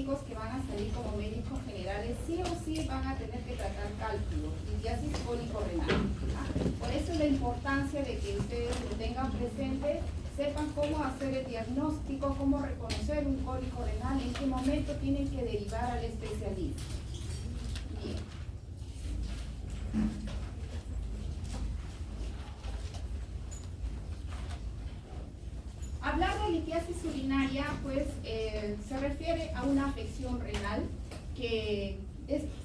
médicos que van a salir como médicos generales sí o sí van a tener que tratar cálculo, litiasis cólico-renal. Por eso la importancia de que ustedes lo tengan presente, sepan cómo hacer el diagnóstico, cómo reconocer un cólico renal, en qué momento tienen que derivar al especialista. Bien. Hablar de litiasis urinaria, pues, se refiere a una afección renal que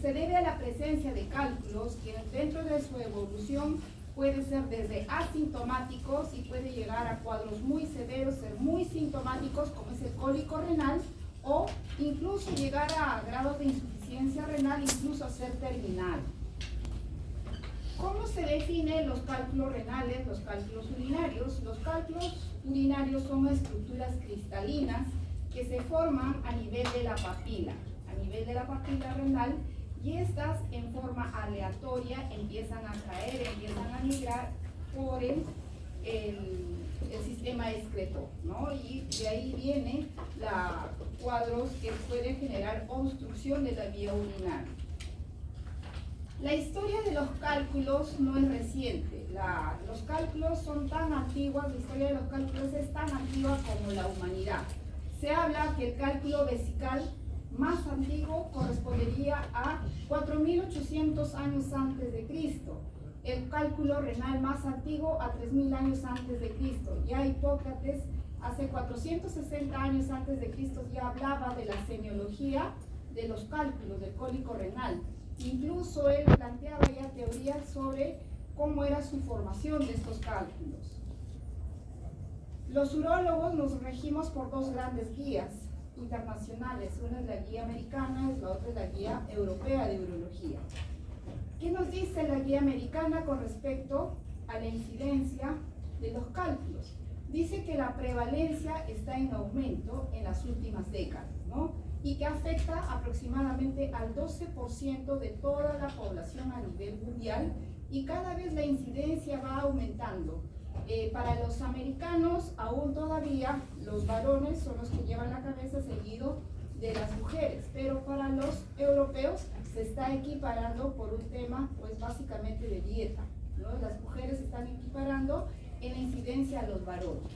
se debe a la presencia de cálculos que dentro de su evolución puede ser desde asintomáticos y puede llegar a cuadros muy severos, ser muy sintomáticos como es el cólico renal, o incluso llegar a grados de insuficiencia renal, incluso a ser terminal. ¿Cómo se definen los cálculos renales, los cálculos urinarios? Los cálculos urinarios son estructuras cristalinas que se forman a nivel de la papila renal, y estas en forma aleatoria empiezan a caer, empiezan a migrar por el sistema excretor, ¿no? Y de ahí vienen cuadros que pueden generar obstrucción de la vía urinaria. La historia de los cálculos no es reciente. Los cálculos son tan antiguos, la historia de los cálculos es tan antigua como la humanidad. Se habla que el cálculo vesical más antiguo correspondería a 4.800 años antes de Cristo. El cálculo renal más antiguo a 3.000 años antes de Cristo. Ya Hipócrates, hace 460 años antes de Cristo, ya hablaba de la semiología de los cálculos, del cólico renal. Incluso él planteaba ya teorías sobre cómo era su formación de estos cálculos. Los urólogos nos regimos por dos grandes guías internacionales. Una es la guía americana y la otra es la guía europea de urología. ¿Qué nos dice la guía americana con respecto a la incidencia de los cálculos? Dice que la prevalencia está en aumento en las últimas décadas, ¿no? Y que afecta aproximadamente al 12% de toda la población a nivel mundial, y cada vez la incidencia va aumentando. Para los americanos, aún todavía los varones son los que llevan la cabeza seguido de las mujeres, pero para los europeos se está equiparando por un tema, pues básicamente de dieta, ¿no? Las mujeres se están equiparando en la incidencia a los varones.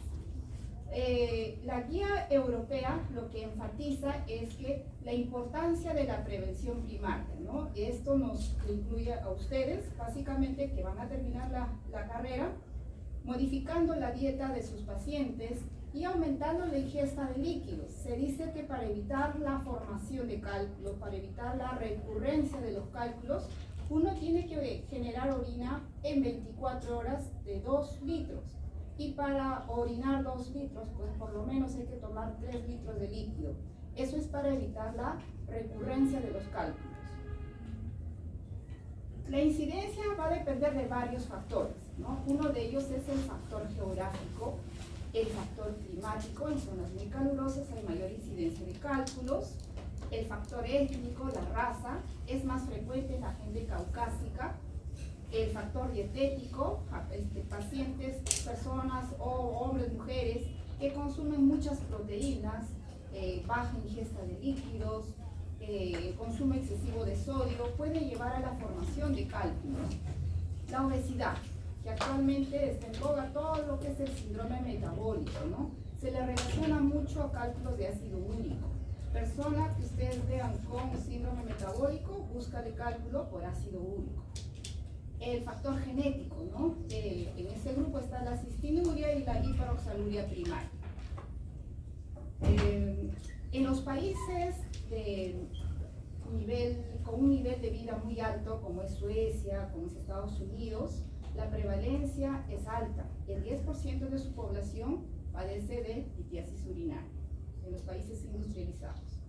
La guía europea lo que enfatiza es que la importancia de la prevención primaria, ¿no? Esto nos incluye a ustedes, básicamente, que van a terminar la carrera, modificando la dieta de sus pacientes y aumentando la ingesta de líquidos. Se dice que para evitar la formación de cálculos, para evitar la recurrencia de los cálculos, uno tiene que generar orina en 24 horas de 2 litros. Y para orinar 2 litros, pues por lo menos hay que tomar 3 litros de líquido. Eso es para evitar la recurrencia de los cálculos. La incidencia va a depender de varios factores, ¿no? Uno de ellos es el factor geográfico, el factor climático. En zonas muy calurosas hay mayor incidencia de cálculos. El factor étnico, la raza, es más frecuente en la gente caucásica. El factor dietético, pacientes, personas o hombres, mujeres que consumen muchas proteínas, baja ingesta de líquidos, consumo excesivo de sodio, puede llevar a la formación de cálculos. La obesidad, que actualmente está en boga, todo lo que es el síndrome metabólico, ¿no? Se le relaciona mucho a cálculos de ácido úrico. Persona que ustedes vean con síndrome metabólico, búscale cálculo por ácido úrico. El factor genético, ¿no? En este grupo está la cistinuria y la hiperoxaluria primaria. En los países con un nivel de vida muy alto, como es Suecia, como es Estados Unidos, la prevalencia es alta. El 10% de su población padece de litiasis urinaria en los países industrializados.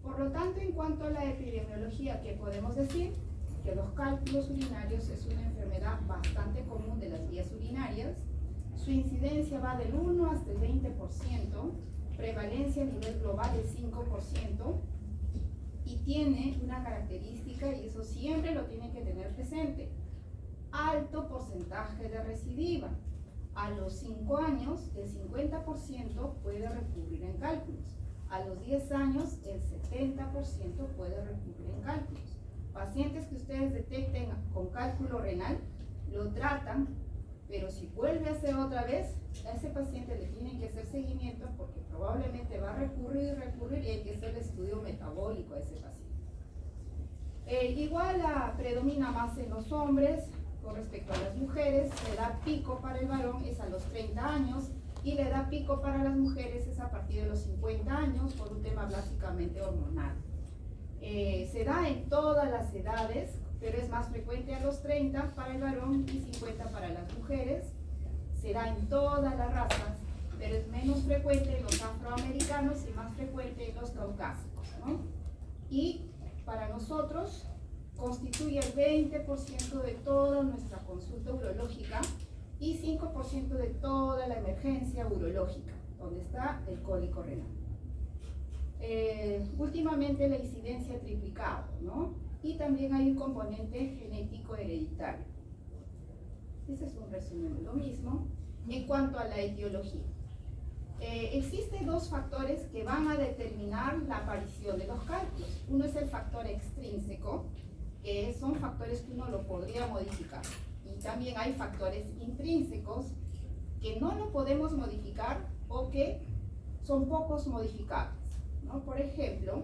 Por lo tanto, en cuanto a la epidemiología, ¿qué podemos decir? Que los cálculos urinarios es una enfermedad bastante común de las vías urinarias. Su incidencia va del 1 hasta el 20%, prevalencia a nivel global es 5%, y tiene una característica, y eso siempre lo tienen que tener presente: alto porcentaje de recidiva. A los 5 años, el 50% puede recurrir en cálculos. a los 10 años el 70% puede recurrir en cálculos. Pacientes que ustedes detecten con cálculo renal, lo tratan, pero si vuelve a hacer otra vez, a ese paciente le tienen que hacer seguimiento porque probablemente va a recurrir y hay que hacer el estudio metabólico a ese paciente. Igual predomina más en los hombres con respecto a las mujeres. La edad pico para el varón es a los 30 años y la edad pico para las mujeres es a partir de los 50 años por un tema básicamente hormonal. Se da en todas las edades, pero es más frecuente a los 30 para el varón y 50 para las mujeres. Se da en todas las razas, pero es menos frecuente en los afroamericanos y más frecuente en los caucásicos, ¿no? Y para nosotros constituye el 20% de toda nuestra consulta urológica y 5% de toda la emergencia urológica, donde está el cólico renal. Últimamente la incidencia ha triplicado, ¿no? Y también hay un componente genético hereditario. Este es un resumen de lo mismo. En cuanto a la etiología, existen dos factores que van a determinar la aparición de los cálculos. Uno es el factor extrínseco, que son factores que uno lo podría modificar. Y también hay factores intrínsecos que no lo podemos modificar o que son pocos modificables, ¿no? Por ejemplo,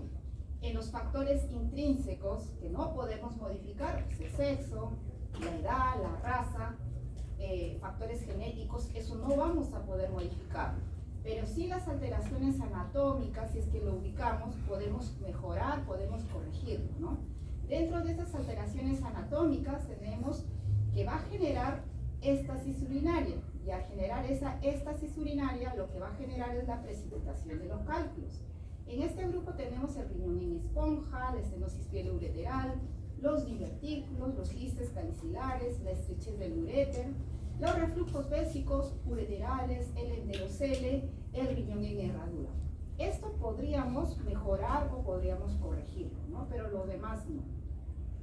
en los factores intrínsecos que no podemos modificar, pues el sexo, la edad, la raza, factores genéticos, eso no vamos a poder modificar. Pero sí las alteraciones anatómicas, si es que lo ubicamos, podemos mejorar, podemos corregirlo, ¿no? Dentro de esas alteraciones anatómicas tenemos que va a generar éstasis urinaria, y al generar esa éstasis urinaria lo que va a generar es la precipitación de los cálculos. En este grupo tenemos el riñón en esponja, la estenosis pieloureteral, los divertículos, los quistes calicilares, la estrechez del uréter, los reflujos vésicos, ureterales, el enterocele, el riñón en herradura. Esto podríamos mejorar o podríamos corregirlo, ¿no? Pero lo demás no.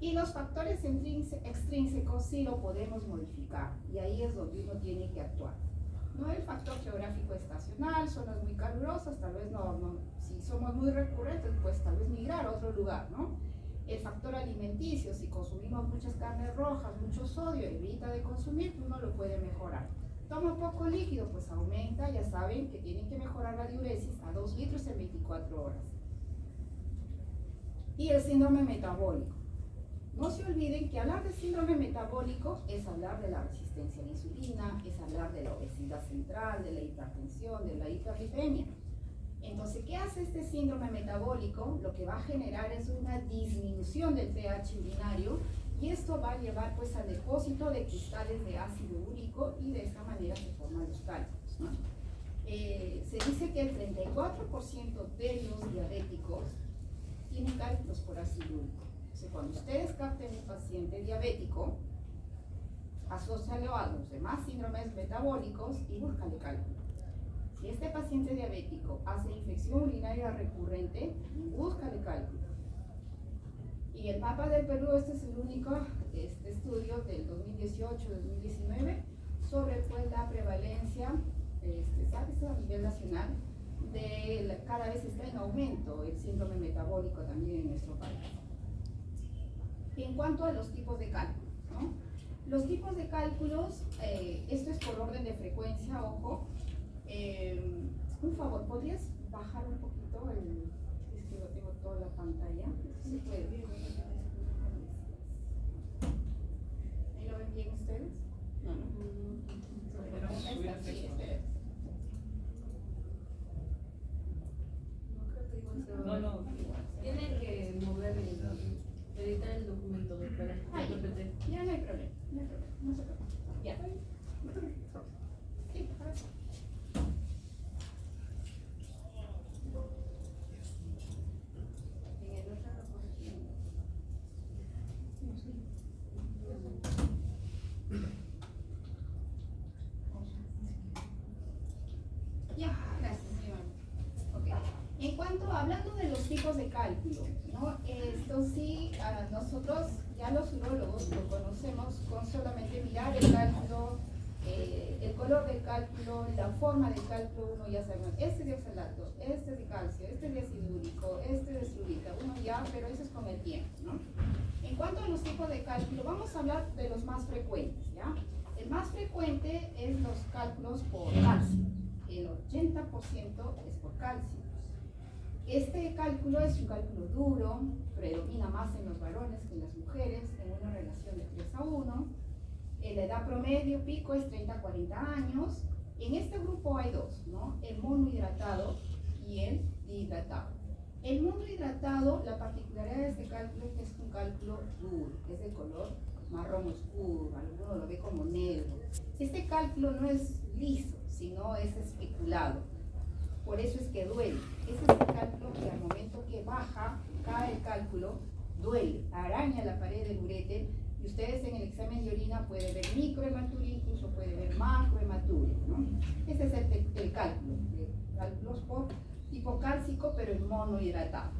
Y los factores extrínsecos sí lo podemos modificar, y ahí es donde uno tiene que actuar, ¿no? El factor geográfico estacional, zonas muy calurosas, tal vez si somos muy recurrentes, pues tal vez migrar a otro lugar, ¿no? El factor alimenticio, si consumimos muchas carnes rojas, mucho sodio, evita de consumir, uno lo puede mejorar. Toma poco líquido, pues aumenta, ya saben que tienen que mejorar la diuresis a 2 litros en 24 horas. Y el síndrome metabólico. No se olviden que hablar de síndrome metabólico es hablar de la resistencia a la insulina, es hablar de la obesidad central, de la hipertensión, de la hiperlipemia. Entonces, ¿qué hace este síndrome metabólico? Lo que va a generar es una disminución del pH urinario y esto va a llevar pues al depósito de cristales de ácido úrico y de esta manera se forman los cálculos, ¿no? Se dice que el 34% de los diabéticos tienen cálculos por ácido úrico. Cuando ustedes capten un paciente diabético, asócialo a los demás síndromes metabólicos y búscale cálculo. Si este paciente diabético hace infección urinaria recurrente, búscale cálculo. Y el mapa del Perú, este es el único estudio del 2018-2019 sobre pues, la prevalencia, ¿sabes? A nivel nacional, cada vez está en aumento el síndrome metabólico también en nuestro país. En cuanto a los tipos de cálculos, ¿no? Los tipos de cálculos, esto es por orden de frecuencia, ojo. Un favor, ¿podrías bajar un poquito es que lo tengo toda la pantalla? ¿Se puede ver? ¿Ahí lo ven bien ustedes? No, no. Tiene que mover editar el documento, doctora. Ya no hay problema, no se preocupe. Ya. Sí, ahora sí. Ya, gracias, okay. En cuanto, hablando de los tipos de cálculo, ¿no? Esto sí, a nosotros, ya los urólogos lo conocemos con solamente mirar el cálculo el color del cálculo, la forma del cálculo, uno ya sabe, este es de oxalato, este es de calcio, este es de ácido úrico, este es de fluorita, uno ya, pero eso es con el tiempo, ¿no? En cuanto a los tipos de cálculo, vamos a hablar de los más frecuentes, ¿ya? El más frecuente es los cálculos por calcio, el 80% es por calcio. Este cálculo es un cálculo duro, predomina más en los varones que en las mujeres, en una relación de 3:1. La edad promedio pico es 30 a 40 años. En este grupo hay dos, ¿no? El monohidratado y el dihidratado. El monohidratado, la particularidad de este cálculo es que es un cálculo duro, es de color marrón oscuro, alguno lo ve como negro. Este cálculo no es liso, sino es especulado. Por eso es que duele. Ese es el cálculo que al momento que baja, cae el cálculo, duele, araña la pared del uréter, y ustedes en el examen de orina pueden ver microhematuria, incluso pueden ver macrohematuria, ¿no? Ese es el cálculo, cálculos por tipo cálcico, pero en monohidratado.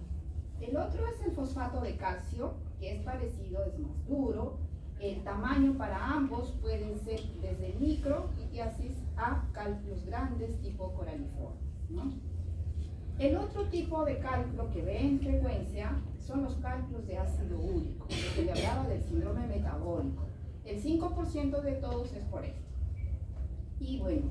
El otro es el fosfato de calcio, que es parecido, es más duro. El tamaño para ambos pueden ser desde microitiasis a cálculos grandes tipo coraliformes, ¿no? El otro tipo de cálculo que ve en frecuencia son los cálculos de ácido úrico, lo que le hablaba del síndrome metabólico. El 5% de todos es por esto. Y bueno,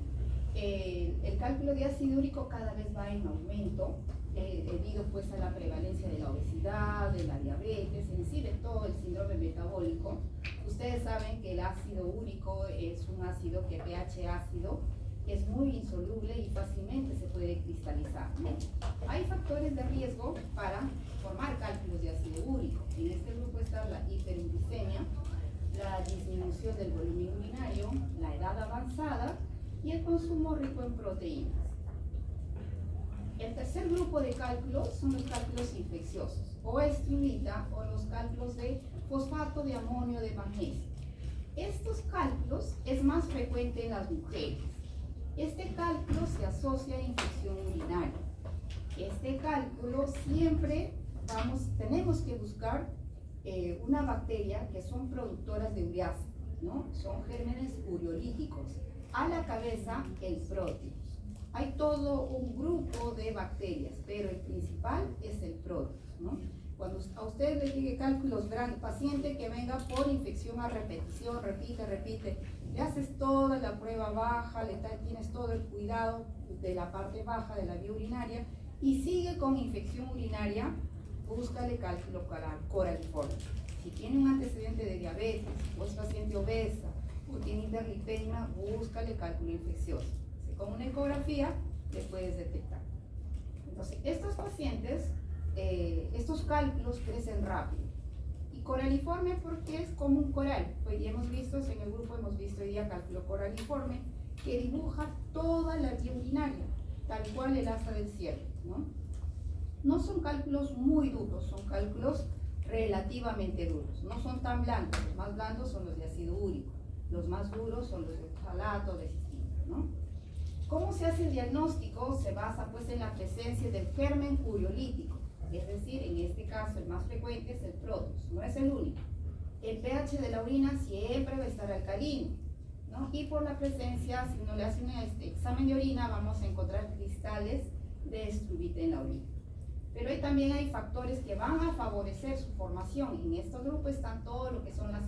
el cálculo de ácido úrico cada vez va en aumento, debido pues a la prevalencia de la obesidad, de la diabetes, en sí de todo el síndrome metabólico. Ustedes saben que el ácido úrico es un ácido que pH ácido, es muy insoluble y fácilmente se puede cristalizar, ¿no? Hay factores de riesgo para formar cálculos de ácido úrico. En este grupo está la hiperuricemia, la disminución del volumen urinario, la edad avanzada y el consumo rico en proteínas. El tercer grupo de cálculos son los cálculos infecciosos, o estruvita, o los cálculos de fosfato de amonio de magnesio. Estos cálculos es más frecuente en las mujeres. Este cálculo se asocia a infección urinaria. Este cálculo siempre tenemos que buscar una bacteria que son productoras de ureasa, ¿no? Son gérmenes ureolíticos. A la cabeza, el Proteus. Hay todo un grupo de bacterias, pero el principal es el Proteus, ¿no? Cuando a ustedes les llegue cálculos grandes, paciente que venga por infección a repetición, repite, le haces toda la prueba baja, tienes todo el cuidado de la parte baja de la vía urinaria y sigue con infección urinaria, búscale cálculo coraliforme. Si tiene un antecedente de diabetes, o es paciente obesa, o tiene hiperlipemia, búscale cálculo infeccioso. Con una ecografía le puedes detectar. Entonces, estos pacientes, estos cálculos crecen rápido. Y coraliforme porque es como un coral. Pues ya hemos visto, en el grupo hemos visto hoy día cálculo coraliforme, que dibuja toda la vía urinaria, tal cual el asa del cielo, ¿no? No son cálculos muy duros, son cálculos relativamente duros. No son tan blancos, los más blandos son los de ácido úrico, los más duros son los de oxalato, de cistina, ¿no? ¿Cómo se hace el diagnóstico? Se basa pues en la presencia del germen ureolítico, es decir, en este caso el más frecuente es el Proteus, no es el único. El pH de la orina siempre va a estar alcalino, ¿no? Y por la presencia, si uno le hace un examen de orina, vamos a encontrar cristales de estruvita en la orina. Pero también hay factores que van a favorecer su formación. En este grupo están todo lo que son las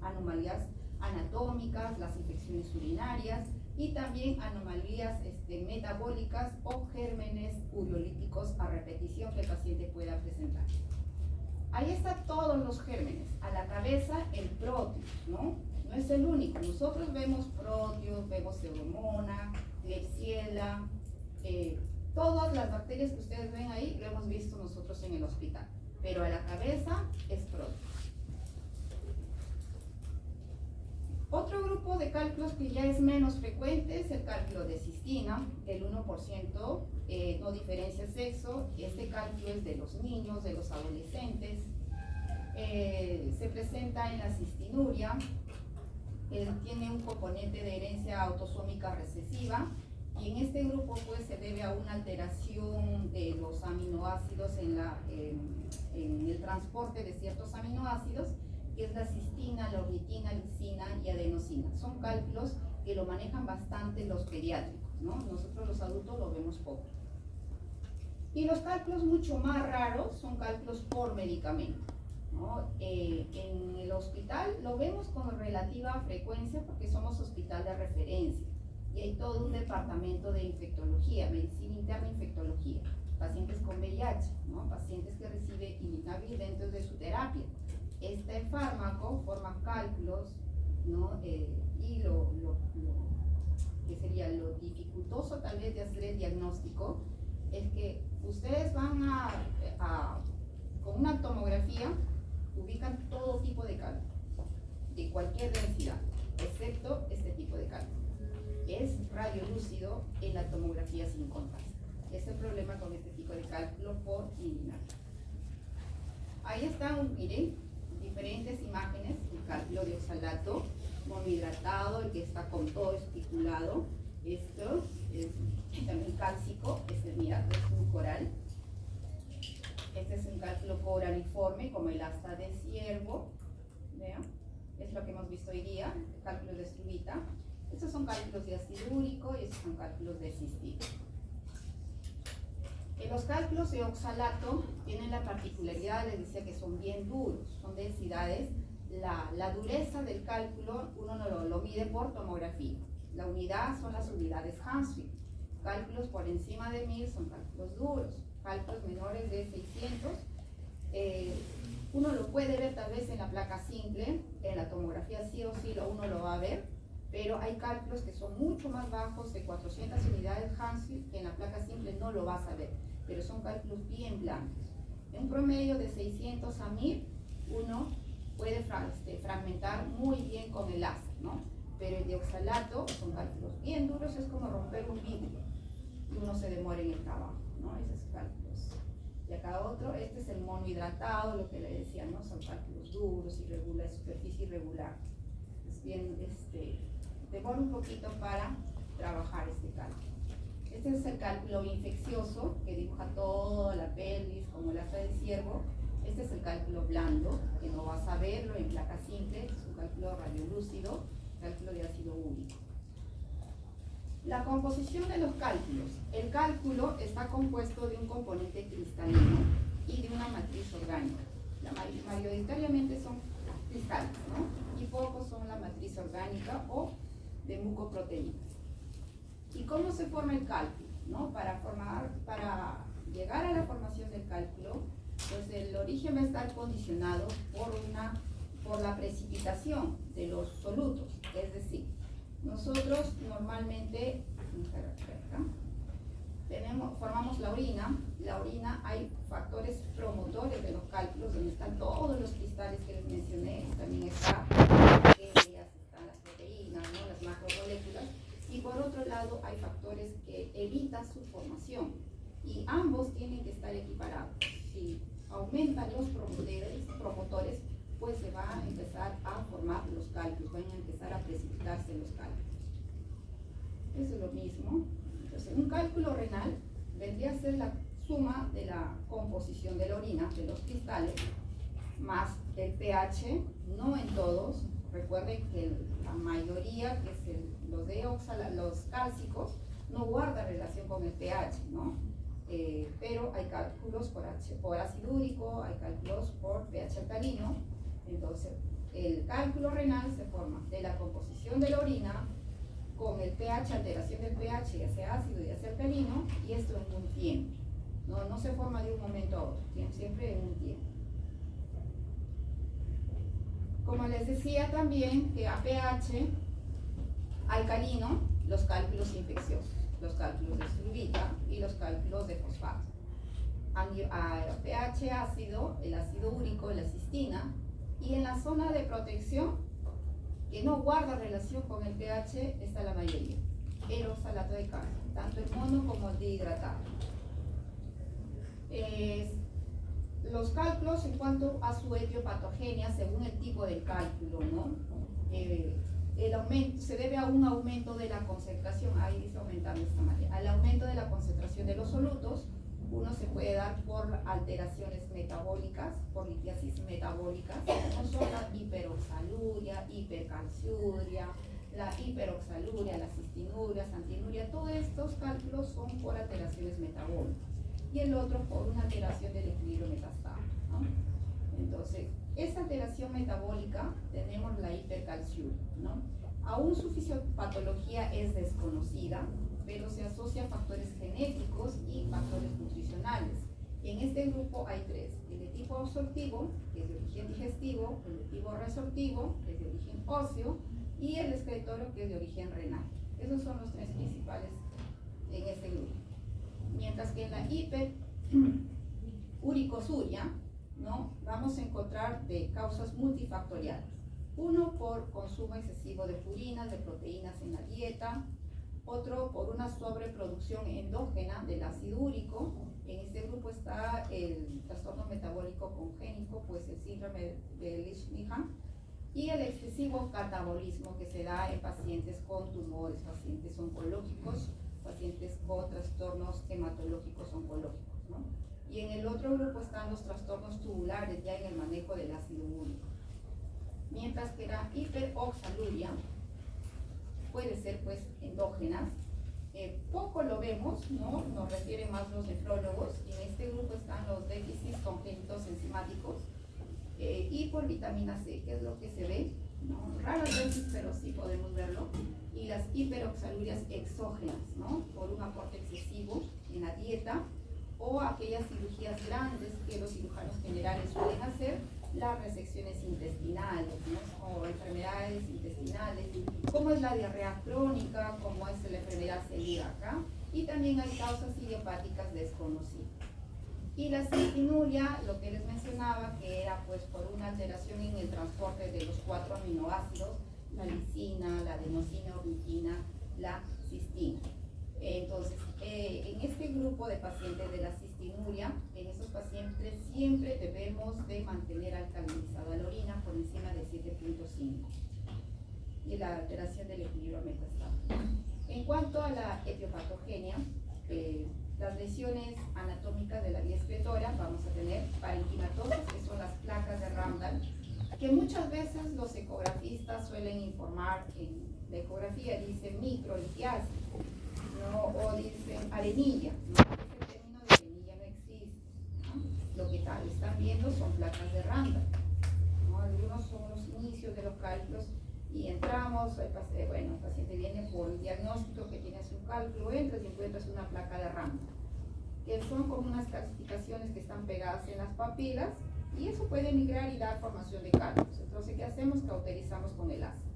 anomalías anatómicas, las infecciones urinarias y también anomalías metabólicas o gérmenes ureolíticos a repetición que el paciente pueda presentar. Ahí están todos los gérmenes. A la cabeza el Proteus, ¿no? No es el único. Nosotros vemos Proteus, vemos Pseudomonas, Klebsiella, todas las bacterias que ustedes ven ahí lo hemos visto nosotros en el hospital. Pero a la cabeza es Proteus. Otro grupo de cálculos que ya es menos frecuente es el cálculo de cistina, el 1% no diferencia sexo. Este cálculo es de los niños, de los adolescentes. Se presenta en la cistinuria, tiene un componente de herencia autosómica recesiva y en este grupo pues se debe a una alteración de los aminoácidos en el transporte de ciertos aminoácidos, que es la cistina, la ornitina, lisina y adenosina. Son cálculos que lo manejan bastante los pediátricos, ¿no? Nosotros los adultos lo vemos poco. Y los cálculos mucho más raros son cálculos por medicamento, ¿no? En el hospital lo vemos con relativa frecuencia porque somos hospital de referencia y hay todo un departamento de infectología, medicina interna e infectología, pacientes con VIH, ¿no? Pacientes que reciben imidavir dentro de su terapia. Este fármaco forma cálculos, ¿no? Y que sería lo dificultoso tal vez de hacer el diagnóstico es que ustedes van con una tomografía ubican todo tipo de cálculo, de cualquier densidad, excepto este tipo de cálculo. Es radiolúcido en la tomografía sin contraste. Ese es el problema con este tipo de cálculo por eliminar. Ahí están, miren, diferentes imágenes, el cálculo de oxalato, monohidratado, el que está con todo especulado. Esto es también cálcico, mira, es un coral. Este es un cálculo coraliforme, como el asta de ciervo. ¿Vean? Es lo que hemos visto hoy día, cálculos de struvita. Estos son cálculos de ácido úrico y estos son cálculos de cistitis. Los cálculos de oxalato tienen la particularidad, les decía que son bien duros, son densidades. La dureza del cálculo uno no lo mide por tomografía. La unidad son las unidades Hansfield. Cálculos por encima de 1000 son cálculos duros. Cálculos menores de 600, uno lo puede ver tal vez en la placa simple, en la tomografía sí o sí uno lo va a ver, pero hay cálculos que son mucho más bajos, de 400 unidades Hansfield, que en la placa simple no lo vas a ver, pero son cálculos bien blancos. En un promedio de 600 a 1000, uno puede fragmentar muy bien con el láser, ¿no? Pero el de oxalato son cálculos bien duros, es como romper un vidrio, y uno se demora en el trabajo, ¿no? Esos cálculos. Y acá otro, este es el monohidratado, lo que le decía, ¿no? Son cálculos duros, irregular, superficie irregular. Es bien, demora un poquito para trabajar este cálculo. Este es el cálculo infeccioso, que dibuja toda la pelvis, como el asta de ciervo. Este es el cálculo blando, que no vas a verlo en placa simple, es un cálculo radiolúcido, cálculo de ácido úrico. La composición de los cálculos. El cálculo está compuesto de un componente cristalino y de una matriz orgánica. Mayoritariamente son cristales, ¿no? Y pocos son la matriz orgánica o de mucoproteínas. ¿Y cómo se forma el cálculo? ¿No? Para llegar a la formación del cálculo, pues el origen va a estar condicionado por la precipitación de los solutos, es decir, nosotros normalmente formamos la orina. La orina hay factores promotores de los cálculos, donde están todos los cristales que les mencioné, también están las proteínas, ¿no? Las macromoléculas, y por otro lado hay factores que evitan su formación, y ambos tienen que estar equiparados. Si aumentan los promotores, pues se va a empezar a formar los cálculos, van a empezar a precipitarse los cálculos. Eso es lo mismo. Entonces, un cálculo renal vendría a ser la suma de la composición de la orina, de los cristales, más el pH, no en todos. Recuerden que la mayoría, que es los cálcicos, no guarda relación con el pH, ¿no? Pero hay cálculos por ácido úrico, hay cálculos por pH alcalino. Entonces, el cálculo renal se forma de la composición de la orina con el pH, alteración del pH, ya sea ácido ya sea alcalino, y esto en un tiempo. No se forma de un momento a otro, siempre en un tiempo. Como les decía también que a pH alcalino, los cálculos infecciosos, los cálculos de struvita y los cálculos de fosfato. A pH ácido, el ácido úrico, la cistina, y en la zona de protección, que no guarda relación con el pH, está la mayoría. El oxalato de calcio, tanto el mono como el dihidratado. Los cálculos en cuanto a su etiopatogenia, según el tipo del cálculo, ¿no? El aumento se debe a un aumento de la concentración, ahí dice aumentando de esta manera, al aumento de la concentración de los solutos. Uno se puede dar por alteraciones metabólicas, por litiasis metabólicas, no son la hiperoxaluria, hipercalciuria, la hiperoxaluria, la cistinuria, santinuria, todos estos cálculos son por alteraciones metabólicas y el otro por una alteración del equilibrio metastático, ¿no? Entonces, esta alteración metabólica tenemos la hipercalciuria, ¿no? Aún su fisiopatología es desconocida, pero se asocia a factores genéticos y factores nutricionales. En este grupo hay tres: el de tipo absortivo, que es de origen digestivo; el de tipo resortivo, que es de origen óseo; y el excretorio, que es de origen renal. Esos son los tres principales en este grupo. Mientras que en la hiperuricosuria, ¿no?, vamos a encontrar de causas multifactoriales. Uno, por consumo excesivo de purinas, de proteínas en la dieta; otro, por una sobreproducción endógena del ácido úrico. En este grupo está el trastorno metabólico congénito, pues el síndrome de Lesch-Nyhan, y el excesivo catabolismo que se da en pacientes con tumores, pacientes oncológicos, pacientes con trastornos hematológicos oncológicos, ¿no? Y en el otro grupo están los trastornos tubulares, ya en el manejo del ácido úrico. Mientras que la hiperoxaluria puede ser pues endógenas, poco lo vemos, ¿no? Nos refieren más los nefrólogos. En este grupo están los déficits congénitos enzimáticos y por vitamina C, que es lo que se ve, ¿no? Raras veces, pero sí podemos verlo. Y las hiperoxalurias exógenas, ¿no?, por un aporte excesivo en la dieta o aquellas cirugías grandes que los cirujanos generales suelen hacer, las resecciones intestinales, ¿no?, o enfermedades intestinales, como es la diarrea crónica, como es la enfermedad celíaca, y también hay causas idiopáticas desconocidas. Y la cistinuria, lo que les mencionaba, que era pues por una alteración en el transporte de los 4 aminoácidos, la lisina, la adenosina, ornitina, la cistina. Entonces, en este grupo de pacientes de la cistinuria, en esos pacientes siempre debemos de mantener alcalinizada la orina por encima de 7.5 y la alteración del equilibrio metastático. En cuanto a la etiopatogenia, las lesiones anatómicas de la vía excretora, vamos a tener parenquimatosis, que son las placas de Ramdal, que muchas veces los ecografistas suelen informar en la ecografía, dicen microlitiasis, ¿no?, o dicen arenilla, ¿no? Ese término de arenilla no existe, ¿no? Lo que están viendo son placas de Ramdal, ¿no? Algunos son los inicios de los cálculos y entramos, el paciente viene por el diagnóstico que tiene su cálculo, entras y encuentras una placa de Ramdal, que son como unas calcificaciones que están pegadas en las papilas, y eso puede migrar y dar formación de cálculos. Entonces, ¿qué hacemos? Cauterizamos con el ácido.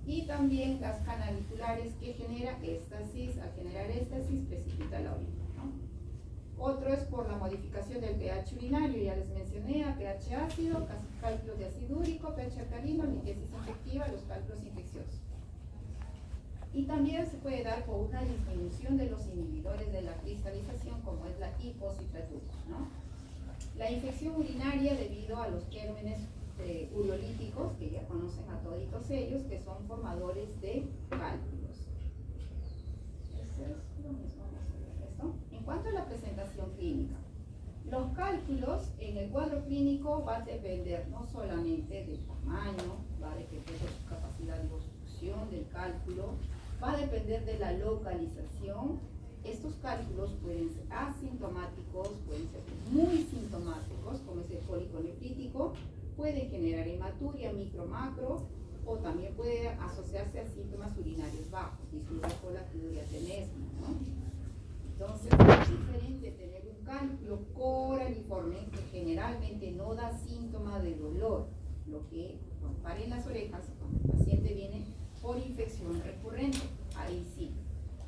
Y también las canaliculares, que genera éstasis. Al generar éstasis, precipita la orina, ¿no? Otro es por la modificación del pH urinario, ya les mencioné, a pH ácido, cálculos de ácido úrico, pH alcalino, litiasis infectiva, los cálculos infecciosos. Y también se puede dar por una disminución de los inhibidores de la cristalización, como es la hipocitratura, ¿no? La infección urinaria debido a los gérmenes ureolíticos, que ya conocen a toditos ellos, que son formadores de cálculos. En cuanto a la presentación clínica, los cálculos en el cuadro clínico van a depender no solamente del tamaño, va a depender de su capacidad de obstrucción del cálculo, va a depender de la localización. Estos cálculos pueden ser asintomáticos, pueden ser muy sintomáticos, como es el cólico nefrítico, pueden generar hematuria micro-macro, o también puede asociarse a síntomas urinarios bajos, disfluria colacuria, tenesmo, ¿no? Entonces, es diferente tener un cálculo coraliforme que generalmente no da síntoma de dolor, lo que compare en las orejas cuando el paciente viene por infección recurrente, ahí sí.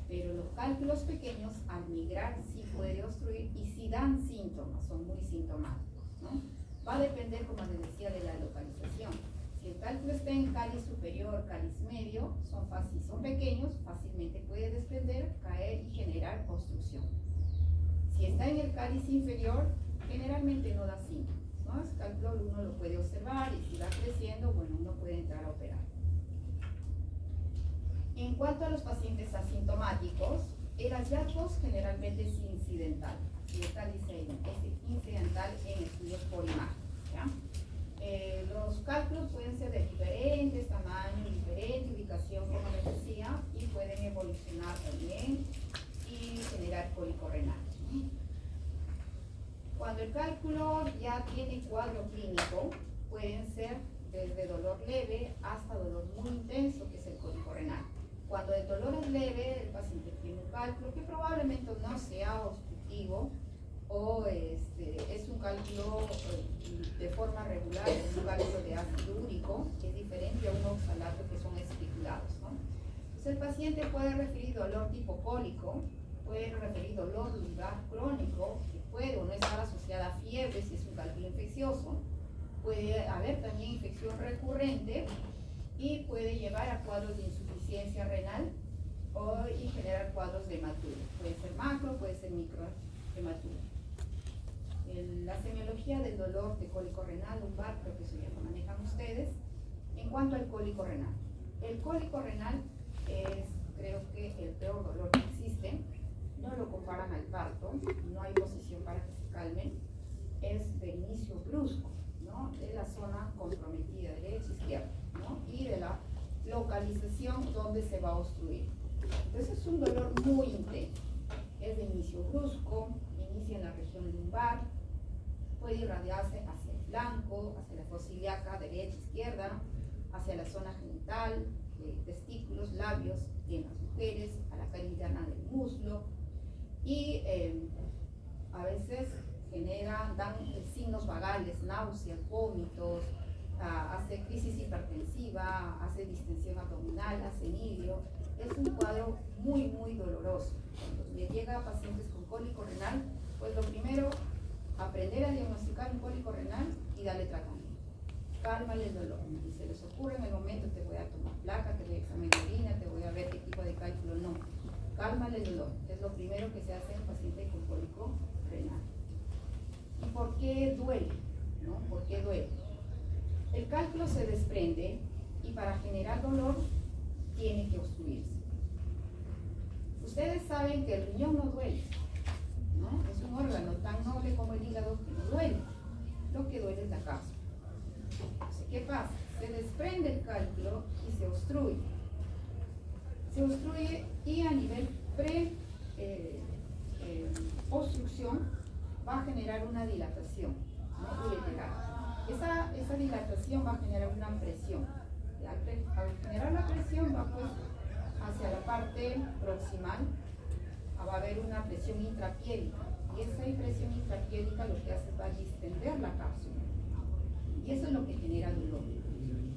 Pero los cálculos pequeños, al migrar, sí puede obstruir y sí dan síntomas, son muy sintomáticos, ¿no? Va a depender, como les decía, de la localización. Si el cálculo está en cáliz superior, cáliz medio, son pequeños, fácilmente puede desprender, caer y generar obstrucción. Si está en el cáliz inferior, generalmente no da síntomas, ¿no? El cálculo uno lo puede observar y si va creciendo, bueno, uno puede entrar a operar. En cuanto a los pacientes asintomáticos, el hallazgo generalmente es incidental. Y esta dice es incidental en estudios por imagen, ¿ya? Los cálculos pueden ser de diferentes tamaños, diferente ubicación, como les decía, y pueden evolucionar también y generar cólico renal. Cuando el cálculo ya tiene cuadro clínico, pueden ser desde dolor leve hasta dolor muy intenso, que es el cólico renal. Cuando el dolor es leve, el paciente tiene un cálculo que probablemente no sea obstructivo o es un cálculo de forma regular, es un cálculo de ácido úrico, que es diferente a un oxalato que son especulados, ¿no? Entonces el paciente puede referir dolor tipo cólico, puede referir dolor lumbar crónico, que puede o no estar asociada a fiebre si es un cálculo infeccioso, puede haber también infección recurrente y puede llevar a cuadros de insuficiencia renal y generar cuadros de hematura. Puede ser macro, puede ser micro hematura. La semiología del dolor de cólico renal lumbar, creo que eso ya lo manejan ustedes. En cuanto al cólico renal, el cólico renal es, creo que, el peor dolor que existe. No lo comparan al parto, no hay posición para que se calmen, es de inicio brusco, ¿no? De la zona comprometida, derecha, izquierda, ¿no? Y de la localización donde se va a obstruir. Entonces es un dolor muy intenso, es de inicio brusco, inicia en la región lumbar, puede irradiarse hacia el flanco, hacia la fosa ilíaca, derecha, izquierda, hacia la zona genital, testículos, labios, en las mujeres, a la cavidad interna del muslo, y a veces dan signos vagales, náuseas, vómitos, hace crisis hipertensiva, hace distensión abdominal, hace nidrio. Es un cuadro muy, muy doloroso. Cuando le llega a pacientes con cólico renal, pues lo primero, aprender a diagnosticar un cólico renal y darle tratamiento. Cálmale el dolor. Si se les ocurre en el momento, te voy a tomar placa, te voy a examinar orina, te voy a ver qué tipo de cálculo, no. Cálmale el dolor. Es lo primero que se hace en un paciente con cólico renal. ¿Y por qué duele? ¿No? ¿Por qué duele? El cálculo se desprende y para generar dolor tiene que obstruirse. Ustedes saben que el riñón no duele, ¿no? Es un órgano tan noble como el hígado que no duele. Lo que duele es la cápsula. ¿Qué pasa? Se desprende el cálculo y se obstruye. Se obstruye y a nivel obstrucción va a generar una dilatación, ¿no? Ureteral. Esa dilatación va a generar una presión. Al generar la presión va pues hacia la parte proximal, va a haber una presión intrapiélica. Y esa presión intrapiélica lo que hace es va a distender la cápsula. Y eso es lo que genera dolor.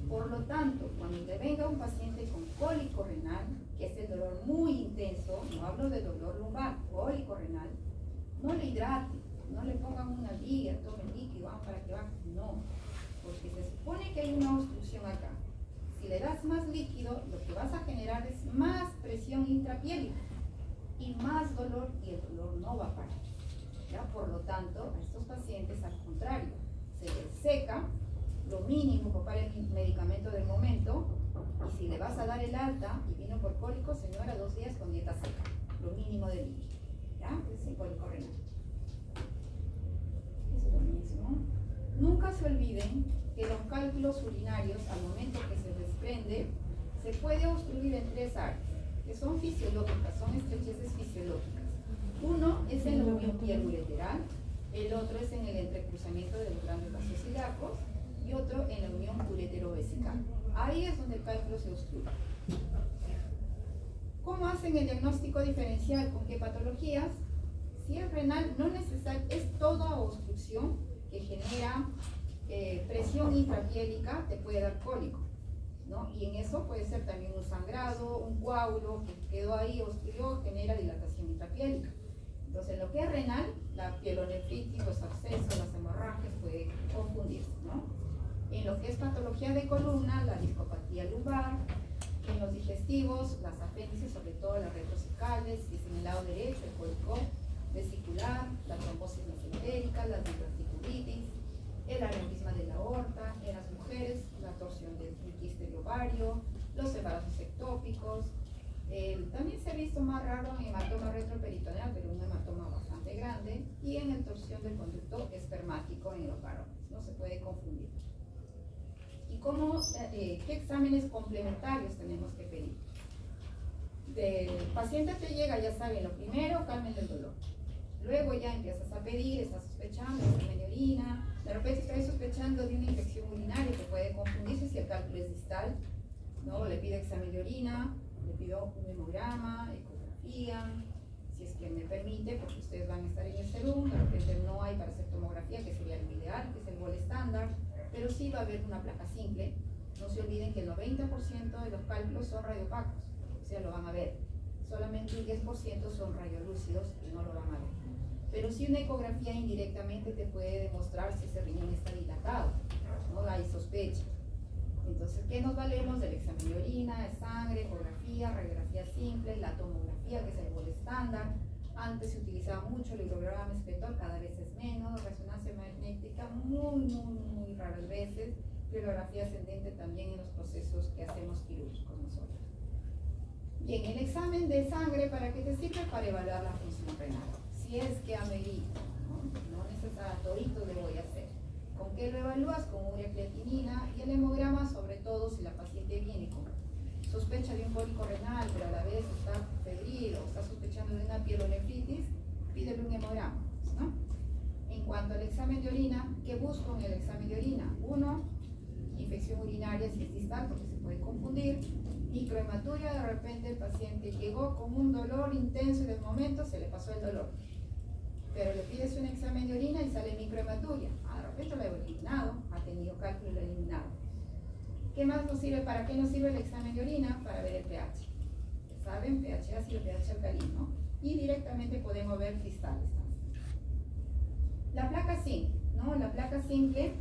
Por lo tanto, cuando te venga un paciente con cólico renal, que es el dolor muy intenso, no hablo de dolor lumbar, cólico renal, no le hidrate, no le pongan una liga, tomen líquido, para que baje, no, porque se supone que hay una obstrucción acá. Si le das más líquido, lo que vas a generar es más presión intrapiélica y más dolor, y el dolor no va a parar. ¿Ya? Por lo tanto, a estos pacientes, al contrario, se les seca lo mínimo para el medicamento del momento, y si le vas a dar el alta y vino por cólico, señora, 2 días con dieta seca, lo mínimo de líquido. ¿Ya? Es el cólico renal. Es lo mismo. Nunca se olviden que los cálculos urinarios, al momento que se desprende, se puede obstruir en 3 áreas, que son fisiológicas, son estrecheces fisiológicas. Uno es en la unión piel-ureteral, el otro es en el entrecruzamiento de los grandes vasos ilíacos y otro en la unión uretero-vesical. Ahí es donde el cálculo se obstruye. ¿Cómo hacen el diagnóstico diferencial? ¿Con qué patologías? Si es renal, no necesariamente, es toda obstrucción que genera presión intrapiélica, te puede dar cólico, ¿no? Y en eso puede ser también un sangrado, un coágulo que quedó ahí, obstruyó, genera dilatación intrapiélica. Entonces, lo que es renal, la pielonefritis, los abscesos, las hemorragias, puede confundirse, ¿no? En lo que es patología de columna, la discopatía lumbar, en los digestivos, las apéndices, sobre todo las retrocecales, y es en el lado derecho, el cólico vesicular, la trombosis mesentérica, la diverticulitis, el aneurisma de la aorta, en las mujeres, la torsión del quiste de ovario, los embarazos ectópicos. También se ha visto más raro en hematoma retroperitoneal, pero un hematoma bastante grande, y en la torsión del conducto espermático en los varones. No se puede confundir. ¿Y qué exámenes complementarios tenemos que pedir? Del paciente te llega, ya saben, lo primero, calmen el dolor. Luego ya empiezas a pedir, estás sospechando de examen de orina, de repente estás sospechando de una infección urinaria que puede confundirse si el cálculo es distal, ¿no? Le pido examen de orina, le pido un hemograma, ecografía, si es que me permite, porque ustedes van a estar en el serum, de repente no hay para hacer tomografía, que sería lo ideal, que es el gol estándar, pero sí va a haber una placa simple. No se olviden que el 90% de los cálculos son radiopacos, o sea, lo van a ver. Solamente el 10% son radiolúcidos y no lo van a ver. Pero sí una ecografía indirectamente te puede demostrar si ese riñón está dilatado, ¿no? Hay sospecha. Entonces, ¿qué nos valemos? Del examen de orina, de sangre, ecografía, radiografía simple, la tomografía, que es el gol estándar. Antes se utilizaba mucho el hemograma espetor, cada vez es menos, resonancia magnética muy raras veces, bibliografía ascendente también en los procesos que hacemos quirúrgicos nosotros. Bien, el examen de sangre, ¿para qué te sirve? Para evaluar la función renal. Si es que amerita, no necesariamente todito le voy a hacer. ¿Con qué lo evalúas? Con urea creatinina y el hemograma, sobre todo si la paciente viene con sospecha de un cólico renal, pero a la vez está febril o está sospechando de una pielonefritis, pídele un hemograma, ¿no? En cuanto al examen de orina, ¿qué busco en el examen de orina? Uno, infección urinaria si es distal, porque se puede confundir. Microhematuria, de repente el paciente llegó con un dolor intenso y de momento se le pasó el dolor. Pero le pides un examen de orina y sale microhematuria. De repente lo he eliminado, ha tenido cálculo y lo he eliminado. ¿Qué más nos sirve? ¿Para qué nos sirve el examen de orina? Para ver el pH. ¿Saben? pH ácido, pH alcalino. Y directamente podemos ver cristales también. La placa simple, ¿no? La placa simple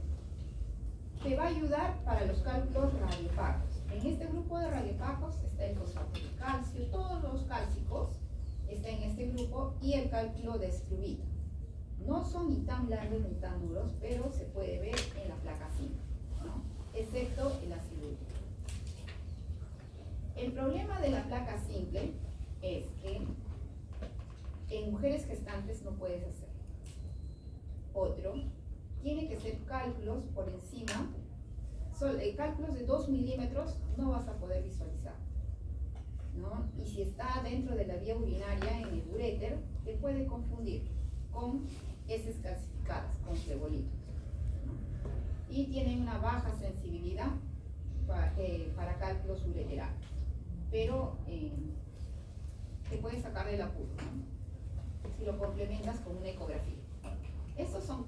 te va a ayudar para los cálculos radiopacos. En este grupo de radiopacos está el fosfato de calcio, todos los cálcicos están en este grupo, y el cálculo de estrubita. No son ni tan blandos ni tan duros, pero se puede ver en la placa simple, ¿no? Excepto el ácido úrico. El problema de la placa simple es que en mujeres gestantes no puedes hacer. Otro, tiene que ser cálculos por encima, cálculos de 2 milímetros no vas a poder visualizar, ¿no? Y si está dentro de la vía urinaria, en el uréter, te puede confundir con heces calcificadas, con flebolito, ¿no? Y tienen una baja sensibilidad para cálculos ureterales, pero te puede sacar del apuro, ¿no? Si lo complementas con una ecografía. Estos son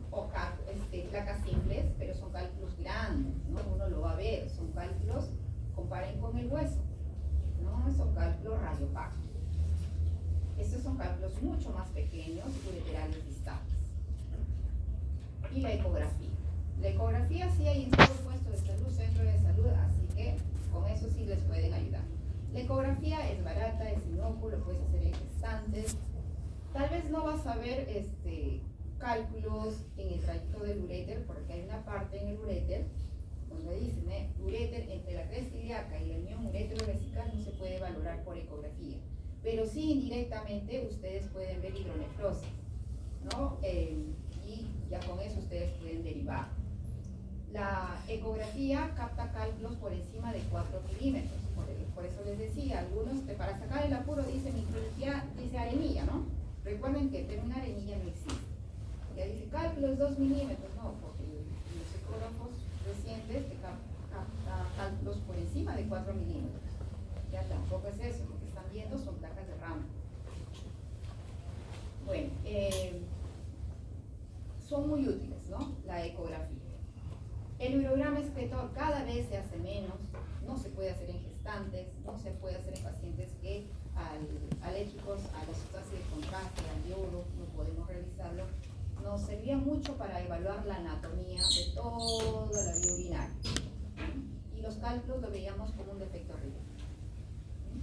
placas simples, pero son cálculos grandes, ¿no? Uno lo va a ver, son cálculos, comparen con el hueso, ¿no? Son cálculos radiopacos. Estos son cálculos mucho más pequeños, ureterales distales. Y la ecografía. La ecografía sí hay en todo puesto de salud, centro de salud, así que con eso sí les pueden ayudar. La ecografía es barata, es inóculo, lo puedes hacer en gestantes. Tal vez no vas a ver cálculos en el trayecto del uréter, porque hay una parte en el uréter donde dicen, uréter entre la cresta ilíaca y la unión uretero-vesical no se puede valorar por ecografía, pero sí indirectamente ustedes pueden ver hidronefrosis, ¿no? Y ya con eso ustedes pueden derivar. La ecografía capta cálculos por encima de 4 milímetros, por eso les decía, algunos para sacar el apuro dice micrología, dice arenilla, ¿no? Recuerden que una arenilla no existe. Ya dice cálculos 2 milímetros, no, porque los ecógrafos recientes te captan cálculos por encima de 4 milímetros. Ya tampoco es eso, lo que están viendo son placas de Raman. Bueno, son muy útiles, ¿no? La ecografía. El urograma espetor cada vez se hace menos, no se puede hacer en gestantes, no se puede hacer en pacientes que alérgicos a la sustancia de contraste, al yodo, no podemos realizarlo. Nos servía mucho para evaluar la anatomía de toda la vía urinaria. Y los cálculos lo veíamos como un defecto arriba.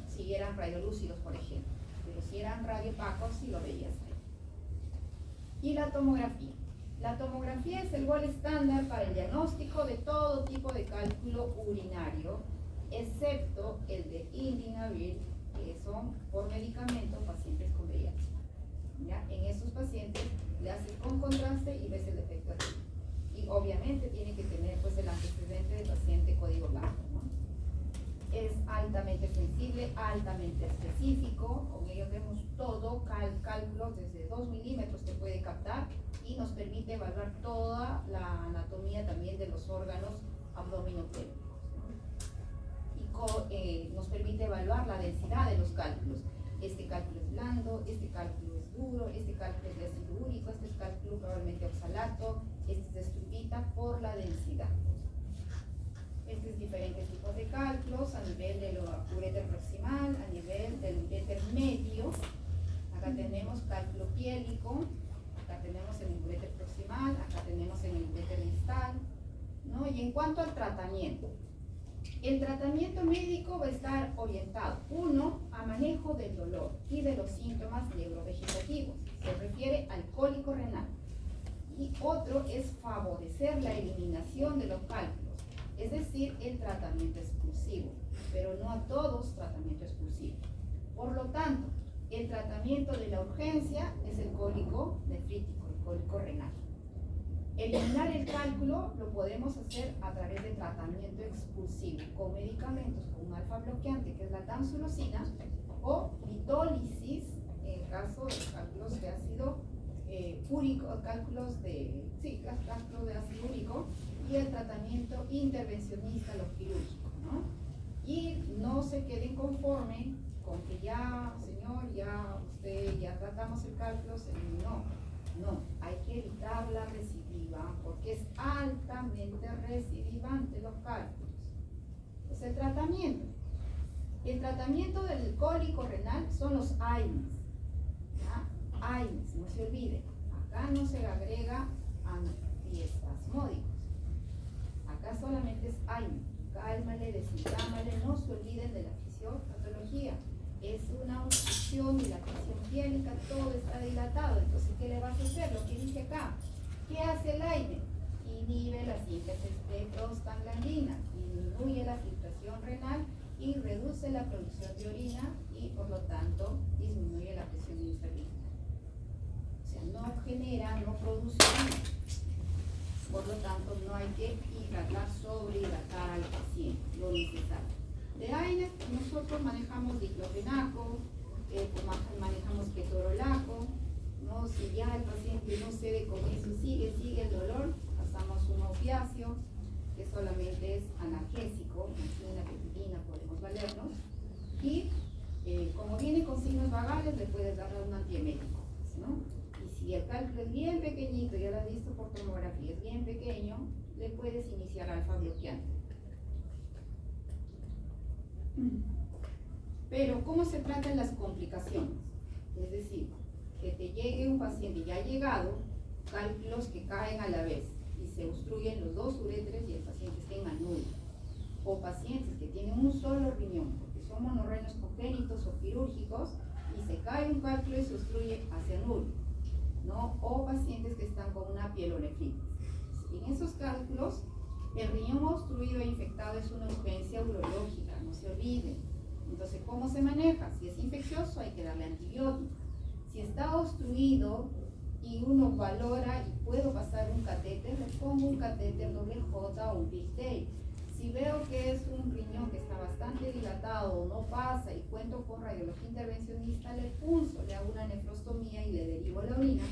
Si eran radiolúcidos, por ejemplo. Pero si eran radiopacos, sí lo veías ahí. Y la tomografía. La tomografía es el gol estándar para el diagnóstico de todo tipo de cálculo urinario, excepto el de indinavir, que son por medicamento pacientes con VIH. ¿Ya? En esos pacientes le haces con contraste y ves el defecto aquí. obviamente tiene que tener pues el antecedente del paciente código blanco, ¿no? Es altamente sensible, altamente específico, con ello vemos todo, cálculos desde 2 milímetros que puede captar y nos permite evaluar toda la anatomía también de los órganos abdominopélvicos, ¿no? Y nos permite evaluar la densidad de los cálculos. Este cálculo es blando, este cálculo es duro, este cálculo es de ácido úrico, este es cálculo probablemente oxalato, este es de estrupita por la densidad. Estos diferentes tipos de cálculos a nivel del uréter proximal, a nivel del uréter medio. Acá tenemos cálculo piélico, acá tenemos en el uréter proximal, acá tenemos en el uréter distal, ¿no? Y en cuanto al tratamiento, el tratamiento médico va a estar orientado, uno, a manejo del dolor y de los síntomas neurovegetativos, se refiere al cólico renal, y otro es favorecer la eliminación de los cálculos, es decir, el tratamiento expulsivo, pero no a todos tratamiento expulsivo. Por lo tanto, el tratamiento de la urgencia es el cólico nefrítico, el cólico renal. Eliminar el cálculo lo podemos hacer a través de tratamiento expulsivo, con medicamentos, con un alfa bloqueante, que es la tamsulosina, o litólisis, en el caso de cálculos de ácido úrico, cálculos de ácido úrico, y el tratamiento intervencionista, lo quirúrgico, ¿no? Y no se queden conforme con que ya, señor, ya tratamos el cálculo, se eliminó. No, hay que evitar la recidiva porque es altamente recidivante los cálculos. Entonces, el tratamiento del cólico renal son los AINES. AINES, no se olviden, acá no se agrega antiespasmódicos, acá solamente es AINES. Cálmale, desinflámale, no se olviden de la fisiopatología. Es una obstrucción, dilatación piélica, todo está dilatado. Entonces, ¿qué le vas a hacer? Lo que dije acá. ¿Qué hace el AINE? Inhibe la síntesis de prostaglandinas, disminuye la filtración renal y reduce la producción de orina y, por lo tanto, disminuye la presión intraventricular. O sea, no genera, no produce orina. Por lo tanto, no hay que sobrehidratar al paciente, lo necesario. De AINES nosotros manejamos diclofenaco, manejamos ketorolaco, ¿no? Si ya el paciente no cede con eso, sigue el dolor, pasamos un opiáceo, que solamente es analgésico, una pepidina podemos valernos, y como viene con signos vagales, le puedes dar un antiemético, ¿no? Y si el cálculo es bien pequeñito, ya lo has visto por tomografía, es bien pequeño, le puedes iniciar alfa bloqueante. Pero, ¿cómo se tratan las complicaciones? Es decir, que te llegue un paciente ya ha llegado, cálculos que caen a la vez y se obstruyen los dos uréteres y el paciente esté en anulo. O pacientes que tienen un solo riñón, porque son monorrenos congénitos o quirúrgicos, y se cae un cálculo y se obstruye hacia nulo, ¿no? O pacientes que están con una pielonefritis. En esos cálculos, el riñón obstruido e infectado es una urgencia urológica, no se olviden. Entonces, ¿cómo se maneja? Si es infeccioso, hay que darle antibiótico. Si está obstruido y uno valora y puedo pasar un catéter, le pongo un catéter doble J o un pigtail. Si veo que es un riñón que está bastante dilatado o no pasa y cuento con radiología intervencionista, le punzo, le hago una nefrostomía y le derivo la orina.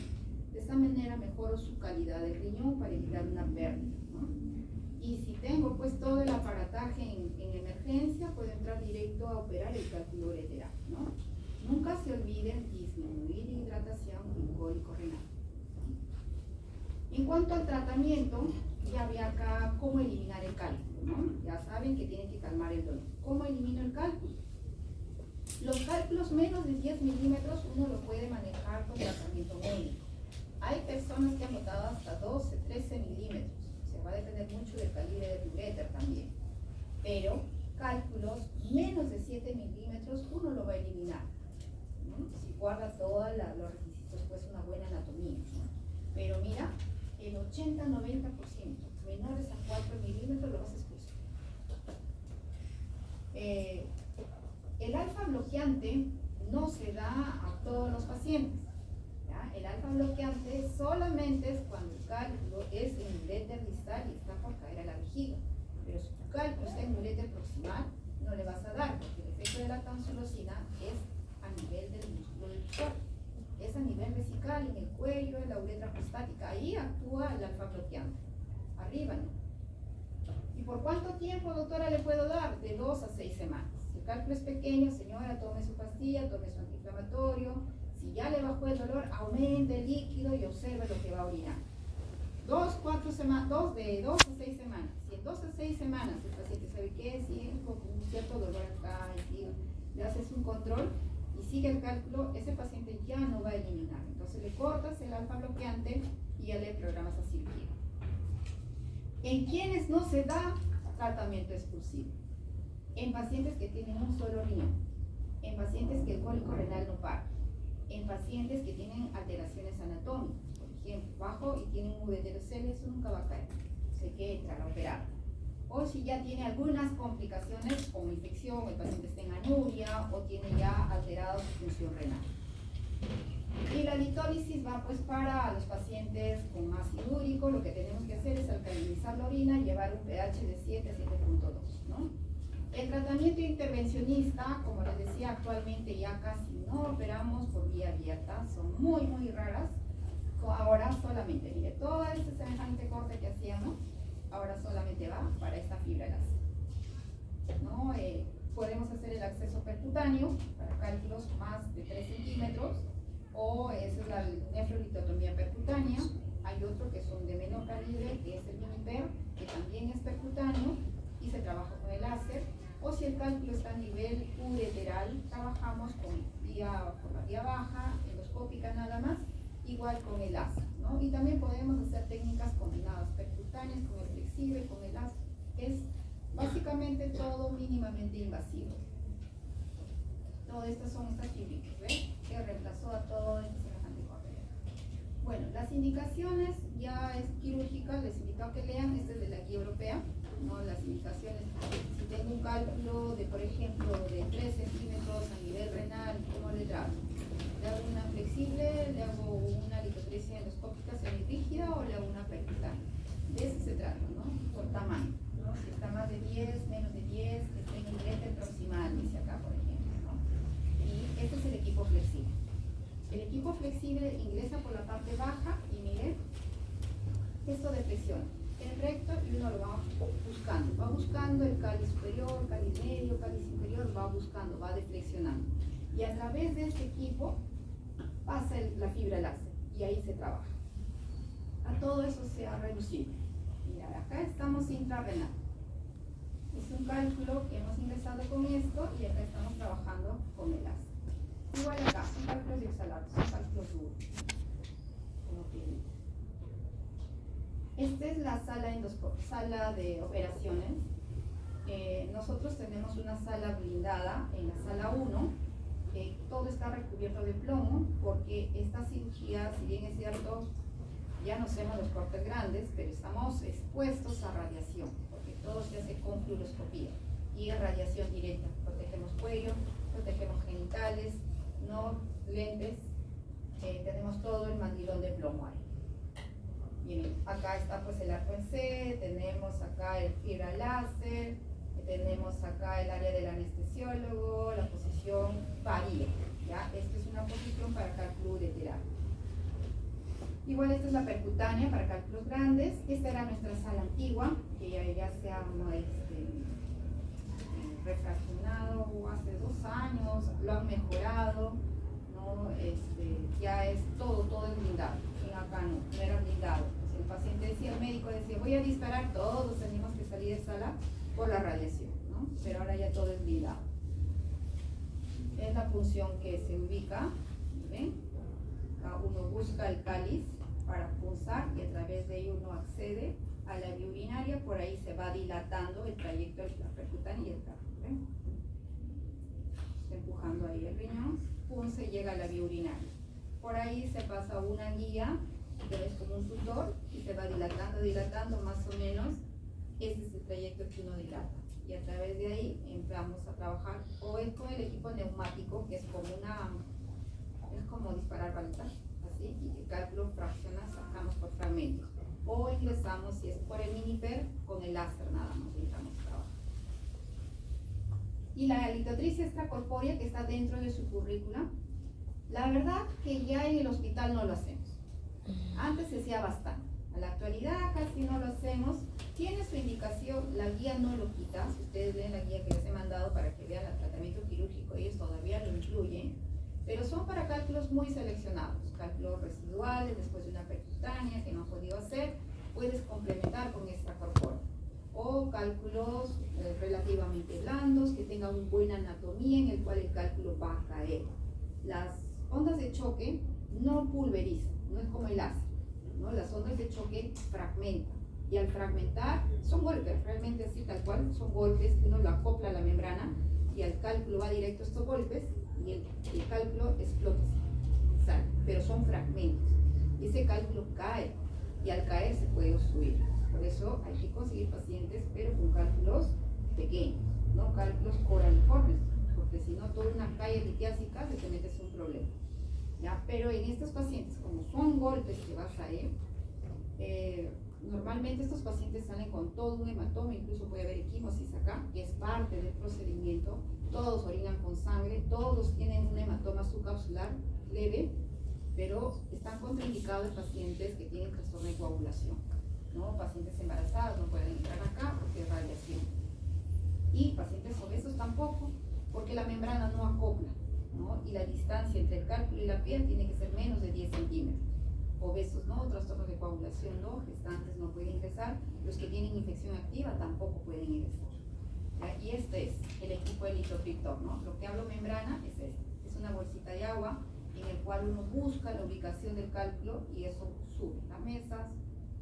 De esta manera mejoro su calidad del riñón para evitar una pérdida, ¿no? Y si tengo pues todo el aparataje en emergencia, puedo entrar directo a operar el cálculo ureteral, ¿no? Nunca se olviden disminuir hidratación y cólico renal. En cuanto al tratamiento, ya había acá cómo eliminar el cálculo, ¿no? Ya saben que tienen que calmar el dolor. ¿Cómo elimino el cálculo? Los cálculos menos de 10 milímetros uno lo puede manejar con tratamiento médico. Hay personas que han notado hasta 12, 13 milímetros. Va a depender mucho del calibre de tu uréter también, pero cálculos menos de 7 milímetros uno lo va a eliminar, ¿no? Si guarda todos los requisitos, pues una buena anatomía, ¿no? Pero mira, el 80-90% menores a 4 milímetros lo vas a expulsar. El alfa bloqueante no se da a todos los pacientes, ¿ya? El alfa bloqueante solamente es cuando el cálculo es en uréter distal y está por caer a la vejiga. Pero si tu cálculo está en uréter proximal, no le vas a dar, porque el efecto de la tansulosina es a nivel del músculo del cuerpo. Es a nivel vesical, en el cuello, en la uretra prostática. Ahí actúa el alfa bloqueante. Arriba no. ¿Y por cuánto tiempo, doctora, le puedo dar? De 2 a 6 semanas. Si el cálculo es pequeño, señora, tome su pastilla, tome su antiinflamatorio. Si ya le bajó el dolor, aumente el líquido y observe lo que va a orinar. 2 a 6 semanas. Si en 2 a 6 semanas el paciente sabe que sigue con un cierto dolor acá, y le haces un control y sigue el cálculo, ese paciente ya no va a eliminar. Entonces le cortas el alfa bloqueante y ya le programas a cirugía. En quienes no se da tratamiento expulsivo, en pacientes que tienen un solo riñón, en pacientes que el cólico renal no para, en pacientes que tienen alteraciones anatómicas, por ejemplo, bajo y tienen un ureterocele, eso nunca va a caer, se queda entrar a operar. O si ya tiene algunas complicaciones como infección, el paciente está en anuria o tiene ya alterada su función renal. Y la litólisis va pues para los pacientes con ácido úrico. Lo que tenemos que hacer es alcalinizar la orina y llevar un pH de 7 a 7.2, ¿no? El tratamiento intervencionista, como les decía, actualmente ya casi no operamos por vía abierta, son muy raras. Ahora solamente, mire, todo ese semejante corte que hacíamos, ahora solamente va para esta fibra elástica, ¿no? Podemos hacer el acceso percutáneo para cálculos más de 3 centímetros, o esa es la nefrolitotomía percutánea. Hay otro que son de menor calibre, que es el miniper, que también es percutáneo y se trabaja con el láser. O si el cálculo está a nivel ureteral, trabajamos por la vía baja, endoscópica nada más, igual con el láser, ¿no? Y también podemos hacer técnicas combinadas, percutáneas con el flexible, con el láser. Es básicamente todo mínimamente invasivo. Todas estas son estas fibritas, ¿ves? Que reemplazó a todo este semejante corte. Bueno, las indicaciones ya es quirúrgica, les invito a que lean, esta es de la guía europea, ¿no? Las indicaciones, si tengo un cálculo de, por ejemplo, de 3 centímetros a nivel renal, ¿cómo le trato? ¿Le hago una flexible, le hago una litotresia endoscópica semirrígida o le hago una percutánea? De eso se trata, ¿no? Por tamaño, ¿no? Si está más de 10, menos de 10, que esté en el ureter proximal, dice acá, por ejemplo, ¿no? Y este es el equipo flexible. El equipo flexible ingresa por la parte baja y mire, esto de flexión, el recto, y uno lo va buscando el cáliz superior, cáliz medio, cáliz inferior, va buscando, va deflexionando. Y a través de este equipo pasa la fibra láser y ahí se trabaja. A todo eso se ha reducido. Mira, acá estamos intrarrenal. Es un cálculo que hemos ingresado con esto y acá estamos trabajando con el láser. Igual acá, son cálculos de exhalados, son cálculos duros. Como que esta es la sala de operaciones. Nosotros tenemos una sala blindada en la sala 1. Todo está recubierto de plomo porque esta cirugía, si bien es cierto, ya no hacemos los cortes grandes, pero estamos expuestos a radiación, porque todo se hace con fluoroscopía y es radiación directa. Protegemos cuello, protegemos genitales, no lentes, tenemos todo el mandilón de plomo ahí. Bien, acá está pues el arco en C, tenemos acá el fibra láser, tenemos acá el área del anestesiólogo, la posición varía, ¿ya? Esta es una posición para cálculo ureteral. Igual esta es la percutánea para cálculos grandes. Esta era nuestra sala antigua, que ya se ha refraccionado hace 2 años, lo han mejorado, ¿no? Ya es todo es blindado. Y acá no era blindado. Pues el paciente decía, el médico decía, voy a disparar, todos tenemos que salir de sala por la radiación, ¿no? Pero ahora ya todo es blindado. Es la función que se ubica, ¿ven? Acá uno busca el cáliz para pulsar y a través de ello uno accede a la vía urinaria, por ahí se va dilatando el trayecto de la percutánea y el carro, ¿ven? Está empujando ahí el riñón, pum, se llega a la vía urinaria. Por ahí se pasa una guía, que es como un tutor, y se va dilatando más o menos. Este es el trayecto que uno dilata. Y a través de ahí entramos a trabajar o es con el equipo neumático, que es como disparar balitas, ¿sí? Y el cálculo fraccional sacamos por fragmentos. O ingresamos, si es por el miniper, con el láser nada más entramos a trabajar. Y la litotripsia extracorpórea que está dentro de su currícula, la verdad que ya en el hospital no lo hacemos. Antes se hacía bastante. En la actualidad casi no lo hacemos. Tiene su indicación, la guía no lo quita. Si ustedes leen la guía que les he mandado para que vean el tratamiento quirúrgico, ellos todavía lo incluyen. Pero son para cálculos muy seleccionados. Cálculos residuales, después de una percutánea que no han podido hacer, puedes complementar con extracorpórea. O cálculos relativamente blandos, que tengan una buena anatomía en el cual el cálculo va a caer. Las ondas de choque no pulverizan, no es como el láser, ¿no? Las ondas de choque fragmentan. Y al fragmentar, son golpes, realmente así tal cual, son golpes que uno lo acopla a la membrana y al cálculo va directo a estos golpes y el cálculo explota, sale, pero son fragmentos. Y ese cálculo cae y al caer se puede obstruir. Por eso hay que conseguir pacientes, pero con cálculos pequeños, no cálculos coraliformes, porque si no, toda una calle litiásica se te metes un problema. ¿Ya? Pero en estos pacientes, como son golpes que vas a ir, normalmente estos pacientes salen con todo un hematoma, incluso puede haber equimosis acá, que es parte del procedimiento. Todos orinan con sangre, todos tienen un hematoma subcapsular leve, pero están contraindicados pacientes que tienen trastorno de coagulación, ¿no? Pacientes embarazadas no pueden entrar acá porque es radiación. Y pacientes obesos tampoco, porque la membrana no acopla, ¿no? Y la distancia entre el cálculo y la piel tiene que ser menos de 10 centímetros. Obesos no, trastornos de coagulación no, gestantes no pueden ingresar, los que tienen infección activa tampoco pueden ingresar. ¿Ya? Y este es el equipo de Lithotriptor, ¿no? Lo que hablo membrana es este, es una bolsita de agua en el cual uno busca la ubicación del cálculo y eso sube las mesas,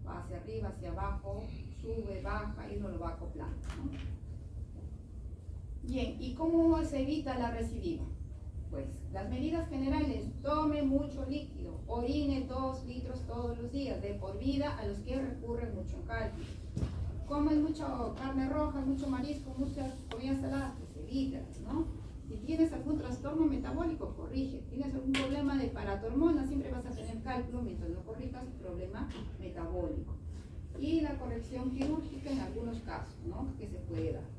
va hacia arriba, hacia abajo, sube, baja y uno lo va acoplando, ¿no? Bien, ¿y cómo se evita la recidiva? Pues las medidas generales: tome mucho líquido, orine 2 litros todos los días, de por vida a los que recurren mucho en cálculo. Comen mucha carne roja, mucho marisco, muchas comidas saladas, pues evítalas, ¿no? Si tienes algún trastorno metabólico, corrige. Tienes algún problema de paratormona, siempre vas a tener cálculo mientras no corrijas tu problema metabólico. Y la corrección quirúrgica en algunos casos, ¿no? Que se puede dar.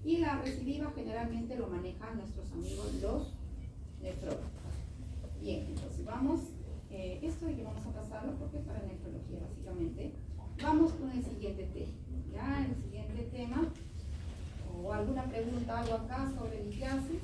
Y la recidiva generalmente lo manejan nuestros amigos los nefrólogos. Bien, entonces vamos, esto de que vamos a pasarlo porque es para nefrología básicamente. Vamos con el siguiente tema. Ya, el siguiente tema, o alguna pregunta, algo acá sobre litiasis.